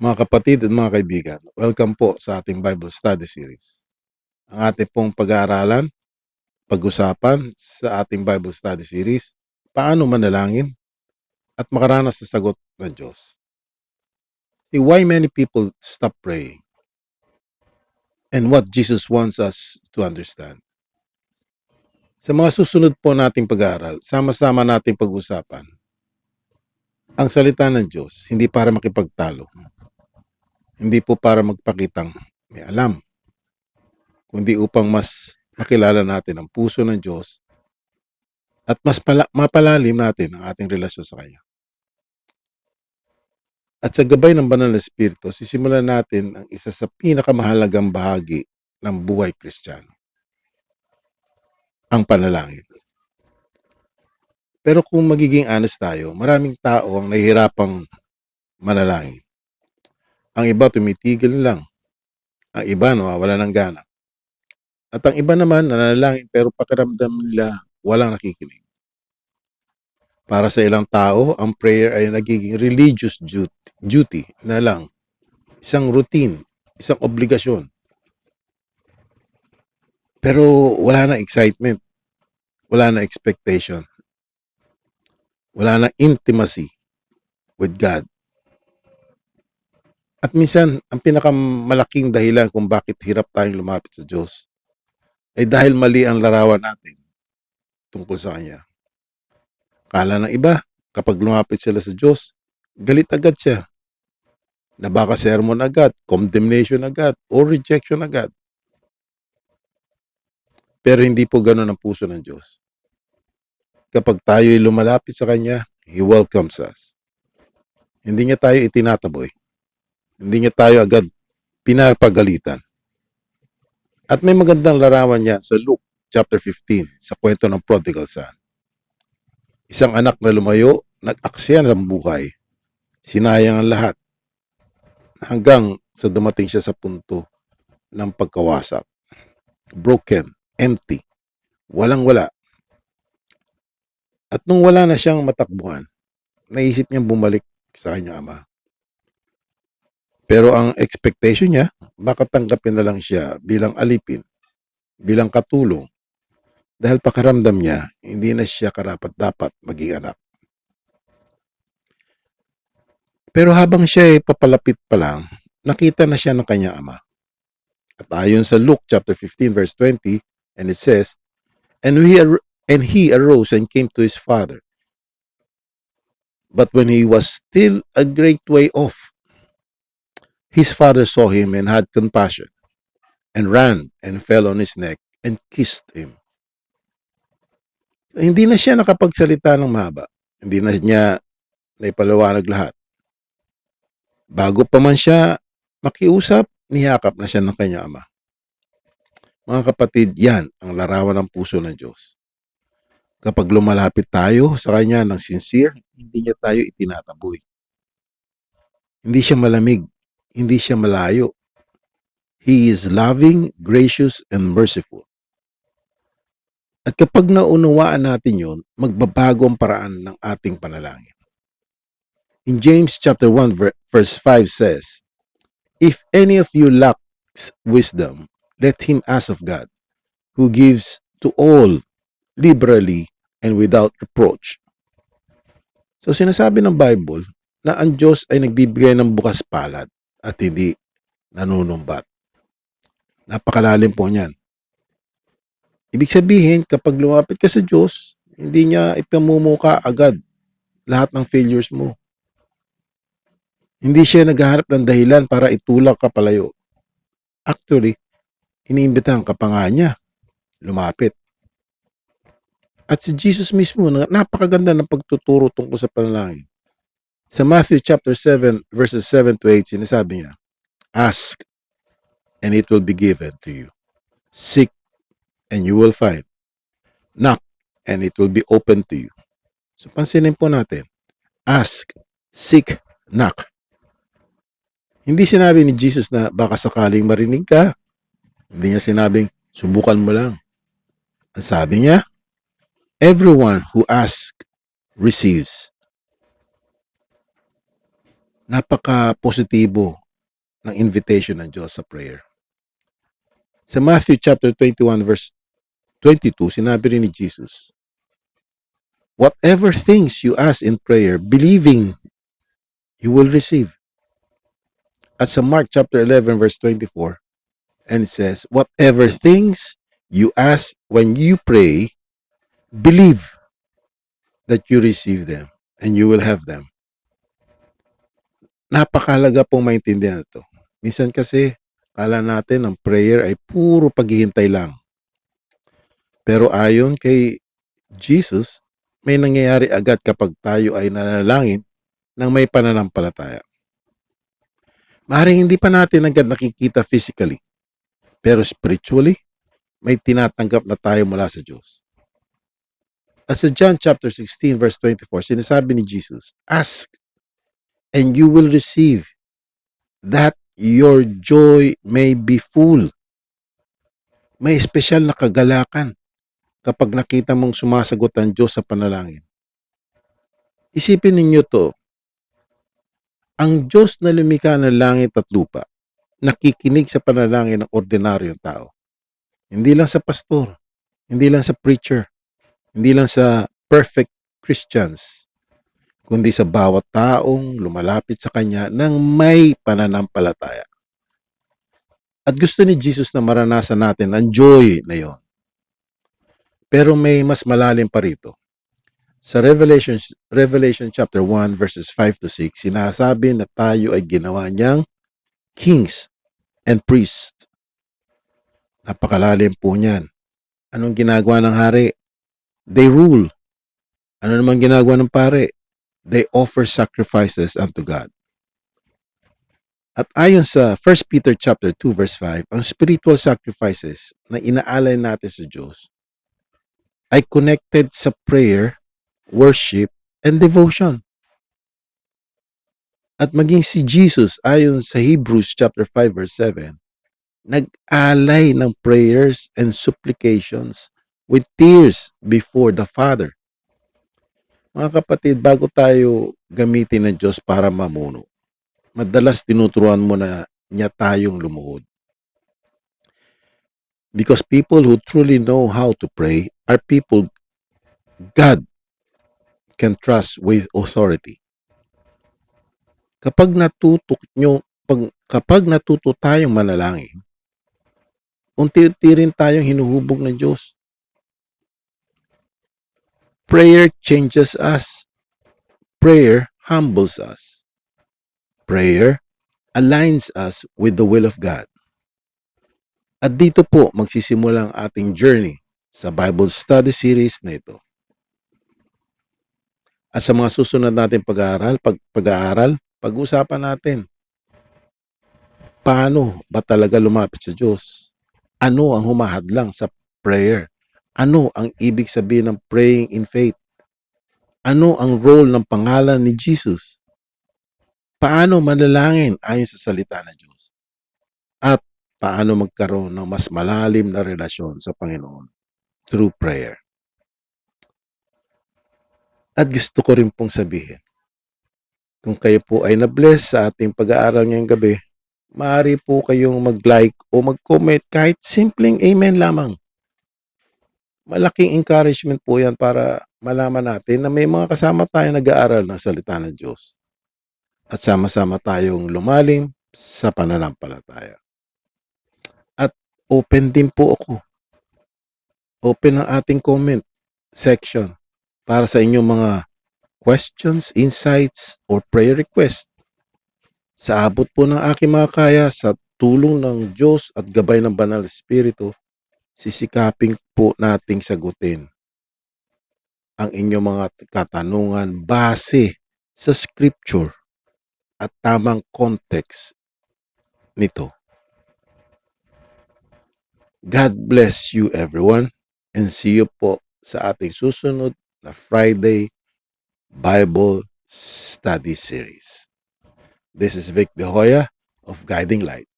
Mga kapatid at mga kaibigan, welcome po sa ating Bible Study Series. Ang ating pong pag-aaralan, pag-usapan sa ating Bible Study Series, paano manalangin at makaranas sa sagot ng Diyos. Why many people stop praying and what Jesus wants us to understand. Sa mga susunod po nating pag-aaral, sama-sama nating pag-usapan ang salita ng Diyos, hindi para makipagtalo, hindi po para magpakitang may alam, kundi upang mas makilala natin ang puso ng Diyos at mas mapalalim natin ang ating relasyon sa Kanya. At sa gabay ng Banal na Espiritu, sisimulan natin ang isa sa pinakamahalagang bahagi ng buhay Kristiyano, ang panalangin. Pero kung magiging honest tayo, maraming tao ang nahihirapang manalangin. Ang iba tumitigil lang, ang iba nawawala ng gana. At ang iba naman nananalangin pero pakiramdam nila walang nakikinig. Para sa ilang tao, ang prayer ay nagiging religious duty na lang, isang routine, isang obligasyon. Pero wala na excitement, wala na expectation, wala na intimacy with God. At minsan, ang pinakamalaking dahilan kung bakit hirap tayong lumapit sa Diyos ay dahil mali ang larawan natin tungkol sa Kanya. Kala ng iba, kapag lumapit sila sa Diyos, galit agad siya. Na baka sermon agad, condemnation agad, or rejection agad. Pero hindi po ganun ang puso ng Diyos. Kapag tayo'y lumalapit sa Kanya, He welcomes us. Hindi niya tayo itinataboy. Hindi niya tayo agad pinapagalitan. At may magandang larawan niya sa Luke chapter 15 sa kwento ng prodigal son. Isang anak na lumayo, nag-aksaya ng buhay. Sinayang ang lahat hanggang sa dumating siya sa punto ng pagkawasak. Broken, empty, walang-wala. At nung wala na siyang matakbuhan, naisip niyang bumalik sa kanyang ama. Pero ang expectation niya, baka tanggapin na lang siya bilang alipin, bilang katulong. Dahil pakiramdam niya, hindi na siya karapat-dapat maging anak. Pero habang siya ay papalapit pa lang, nakita na siya ng kanyang ama. At ayon sa Luke chapter 15 verse 20, and it says, And he arose and came to his father. But when he was still a great way off, his father saw him and had compassion, and ran and fell on his neck and kissed him. Hindi na siya nakapagsalita ng mahaba. Hindi na niya naipaliwanag lahat. Bago pa man siya makiusap, niyakap na siya ng kanyang ama. Mga kapatid, yan ang larawan ng puso ng Diyos. Kapag lumalapit tayo sa Kanya ng sincere, hindi niya tayo itinataboy. Hindi siya malamig. Hindi siya malayo. He is loving, gracious, and merciful. At kapag naunawaan natin yun, magbabago ang paraan ng ating panalangin. In James chapter 1 verse 5 says, If any of you lacks wisdom, let him ask of God, who gives to all liberally and without reproach. So sinasabi ng Bible na ang Diyos ay nagbibigay ng bukas palad at hindi nanunumbat. Napakalalim po niyan. Ibig sabihin, kapag lumapit ka sa Diyos, hindi niya ipamumuka agad lahat ng failures mo. Hindi siya naghahanap ng dahilan para itulak ka palayo. Actually, iniimbitahan ka pa nga niya lumapit. At si Jesus mismo, napakaganda ng pagtuturo tungkol sa panalangin. Sa Matthew chapter 7 verses 7 to 8, sinasabi niya, Ask, and it will be given to you. Seek, and you will find. Knock, and it will be open to you. So pansinin po natin, ask, seek, knock. Hindi sinabi ni Jesus na baka sakaling marinig ka. Hindi niya sinabing, subukan mo lang. Ang sabi niya, everyone who asks, receives. Napaka-positibo ng invitation ng Diyos sa prayer. Sa Matthew chapter 21 verse 22, sinabi rin ni Jesus, whatever things you ask in prayer, believing you will receive. At sa Mark chapter 11 verse 24, and it says, whatever things you ask when you pray, believe that you receive them and you will have them. Napakahalaga pong maintindihan ito. Minsan kasi, kala natin ang prayer ay puro paghihintay lang. Pero ayon kay Jesus, may nangyayari agad kapag tayo ay nanalangin ng may pananampalataya. Maaaring hindi pa natin agad nakikita physically, pero spiritually, may tinatanggap na tayo mula sa Diyos. As sa John chapter 16 verse 24, sinasabi ni Jesus, ask and you will receive, that your joy may be full. May espesyal na kagalakan kapag nakita mong sumasagot ang Diyos sa panalangin. Isipin ninyo to, ang Diyos na lumikha ng langit at lupa, nakikinig sa panalangin ng ordinaryong tao. Hindi lang sa pastor, hindi lang sa preacher, hindi lang sa perfect Christians, kundi sa bawat taong lumalapit sa Kanya ng may pananampalataya. At gusto ni Jesus na maranasan natin ang joy na yon. Pero may mas malalim pa rito. Sa Revelation chapter 1 verses 5 to 6, sinasabi na tayo ay ginawa niyang kings and priests. Napakalalim po niyan. Anong ginagawa ng hari? They rule. Ano naman ginagawa ng pare? They offer sacrifices unto God. At ayon sa 1 Peter chapter 2 verse 5, ang spiritual sacrifices na inaalay natin sa Diyos ay connected sa prayer, worship, and devotion. At maging si Jesus, ayon sa Hebrews chapter 5 verse 7, nag-alay ng prayers and supplications with tears before the Father. Mga kapatid, bago tayo gamitin ng Diyos para mamuno, madalas tinuturuan mo na niya tayong lumuhod. Because people who truly know how to pray are people God can trust with authority. Kapag natuto tayong manalangin, unti-unti rin tayong hinuhubog ng Diyos. Prayer changes us. Prayer humbles us. Prayer aligns us with the will of God. At dito po magsisimula ang ating journey sa Bible study series na ito. At sa mga susunod natin pag-aaral, pag-usapan natin paano ba talaga lumapit sa Diyos? Ano ang humahadlang sa prayer? Ano ang ibig sabihin ng praying in faith? Ano ang role ng pangalan ni Jesus? Paano manalangin ayon sa salita ng Diyos? At paano magkaroon ng mas malalim na relasyon sa Panginoon through prayer? At gusto ko rin pong sabihin, kung kayo po ay na-bless sa ating pag-aaral ngayong gabi, maaari po kayong mag-like o mag-comment kahit simpleng amen lamang. Malaking encouragement po yan para malaman natin na may mga kasama tayong nag-aaral ng salita ng Diyos. At sama-sama tayong lumalim sa pananampalataya. At open din po ako. Open ang ating comment section para sa inyong mga questions, insights, or prayer request. Sa abot po ng aking mga kaya, sa tulong ng Diyos at gabay ng Banal Espiritu, sisikaping po nating sagutin ang inyong mga katanungan base sa scripture at tamang context nito. God bless you everyone and see you po sa ating susunod na Friday Bible Study Series. This is Vic De Hoya of Guiding Light.